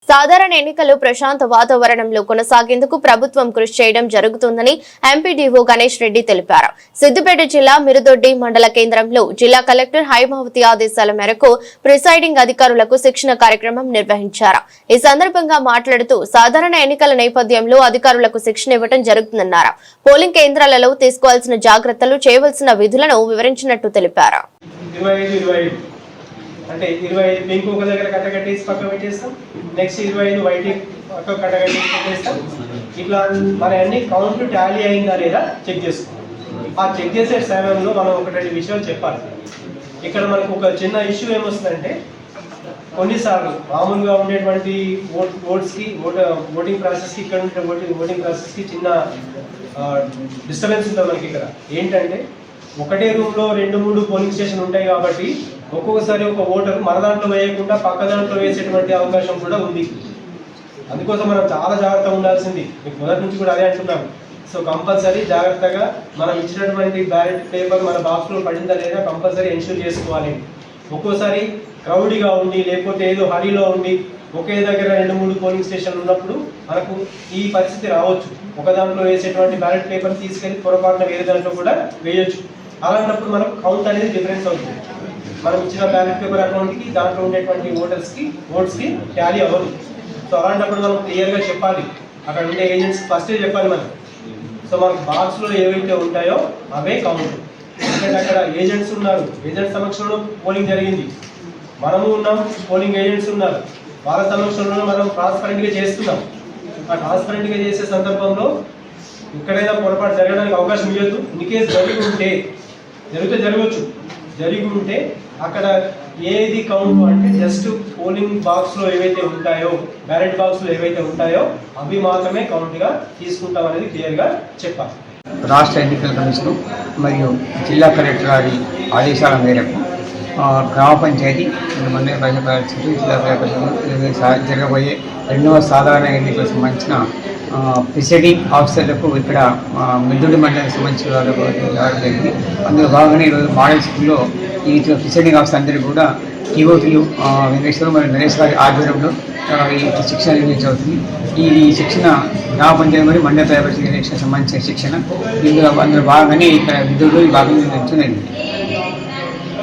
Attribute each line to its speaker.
Speaker 1: సాధారణ ఎన్నికలు ప్రశాంత వాతావరణంలో కొనసాగేందుకు ప్రభుత్వం కృషి చేయడం జరుగుతుందని ఎంపీడీఓ గణేష్ రెడ్డి తెలిపారు. సిద్దిపేట జిల్లా మిరుదొడ్డి మండల కేంద్రంలో జిల్లా కలెక్టర్ హైమావతి ఆదేశాల మేరకు ప్రిసైడింగ్ అధికారులకు శిక్షణ కార్యక్రమం నిర్వహించారు. ఈ సందర్భంగా మాట్లాడుతూ సాధారణ ఎన్నికల నేపథ్యంలో అధికారులకు శిక్షణ ఇవ్వడం జరుగుతుందన్నారు. పోలింగ్ కేంద్రాలలో తీసుకోవాల్సిన జాగ్రత్తలు, చేయవలసిన విధులను వివరించినట్టు తెలిపారు.
Speaker 2: అంటే 25 పింక్ ఒక దగ్గర కట్టగట్టేసి పక్క పెట్టేస్తాం. నెక్స్ట్ 25 వైట్ పక్క కట్టగట్టేసి పెట్టేస్తాం. ఇట్లా మన అన్ని కౌంట్లు టాలీ అయిందా లేదా చెక్ చేసుకోవాలి. ఆ చెక్ చేసే సమయంలో మనం ఒకటి విషయాలు చెప్పాలి. ఇక్కడ మనకు ఒక చిన్న ఇష్యూ ఏమొస్తుందంటే, కొన్నిసార్లు మామూలుగా ఉండేటువంటి ఓటింగ్ ప్రాసెస్కి ఇక్కడ ఉండే ఓటింగ్ ప్రాసెస్కి చిన్న డిస్టర్బెన్స్ ఉంటుంది మనకి. ఇక్కడ ఏంటంటే, ఒకటే రూమ్లో 2-3 పోలింగ్ స్టేషన్ ఉంటాయి కాబట్టి ఒక్కొక్కసారి ఒక ఓటర్ మన దాంట్లో వేయకుండా పక్క దాంట్లో వేసేటువంటి అవకాశం కూడా ఉంది. అందుకోసం మనం చాలా జాగ్రత్తగా ఉండాల్సింది. మీకు మొదటి నుంచి కూడా అదే అంటున్నాం. సో కంపల్సరీ జాగ్రత్తగా మనం ఇచ్చినటువంటి బ్యాలెట్ పేపర్ మన బాక్స్లో పడిందా లేదా కంపల్సరీ ఎన్ష్యూర్ చేసుకోవాలి. ఒక్కోసారి క్రౌడీగా ఉండి లేకపోతే ఏదో హరీలో ఉండి ఒకే దగ్గర 2-3 పోలింగ్ స్టేషన్లు ఉన్నప్పుడు మనకు ఈ పరిస్థితి రావచ్చు. ఒక దాంట్లో వేసేటువంటి బ్యాలెట్ పేపర్ తీసుకెళ్లి పొరపాటున వేరే దాంట్లో కూడా వేయొచ్చు. అలాంటప్పుడు మనకు కౌంట్ అనేది డిఫరెన్స్ అవుతుంది. మనం ఇచ్చిన బ్యాలెట్ పేపర్ అకౌంట్కి దాంట్లో ఉండేటువంటి ఓట్స్కి టాలీ అవ్వదు. సో అలాంటప్పుడు మనం క్లియర్గా చెప్పాలి. అక్కడ ఉండే ఏజెంట్స్ ఫస్టే చెప్పాలి మనం. సో మనకు బాక్స్లో ఏవైతే ఉంటాయో అవే కౌంట్. ఎందుకంటే అక్కడ ఏజెంట్స్ ఉన్నారు, ఏజెంట్స్ సమక్షంలో పోలింగ్ జరిగింది, మనము ఉన్నాం, పోలింగ్ ఏజెంట్స్ ఉన్నారు, వాళ్ళ సమక్షంలో మనం ట్రాన్స్పరెంట్గా చేస్తున్నాం. ఆ ట్రాన్స్పరెంట్గా చేసే సందర్భంలో ఎక్కడైనా పొరపాటు జరగడానికి అవకాశం ఇవ్వద్దు. ఇన్ కేసు జరిగి ఉంటే అక్కడ ఏది కౌంట్ అంటే జస్ట్ పోలింగ్ బాక్స్లో ఏవైతే ఉంటాయో, బ్యాలెట్ బాక్స్లో ఏవైతే ఉంటాయో అవి మాత్రమే కౌంట్గా తీసుకుంటాం అనేది క్లియర్గా చెప్పాలి.
Speaker 3: రాష్ట్ర ఎన్నికల కమిషన్ మరియు జిల్లా కలెక్టర్ గారి ఆదేశాల మేరకు గ్రామ పంచాయతీ మండల ప్రజా పరిషత్ జిల్లా పరిషత్ జరగబోయే 2వ సాధారణ ఎన్నికలకు సంబంధించిన ప్రిసైడింగ్ ఆఫీసర్లకు ఇక్కడ మిరుదొడ్డి మండలానికి సంబంధించిన జరిగింది. అందులో భాగంగానే ఈరోజు మోడల్ స్కూల్లో ఈ ప్రిసైడింగ్ ఆఫీసర్ అందరికీ కూడా టీఓటీలు వెంకటేశ్వరం మరియు నరేష్ గారి ఆధ్వర్యంలో ఈ శిక్షణ నిర్వహించవుతుంది. ఈ శిక్షణ గ్రామ పంచాయతీ మరియు మండల ప్రజా పరిషత్ సంబంధించిన శిక్షణ. అందులో భాగంగానే ఇక్కడ విధుల్లో ఈ భాగంగా నిర్వహించడం జరిగింది.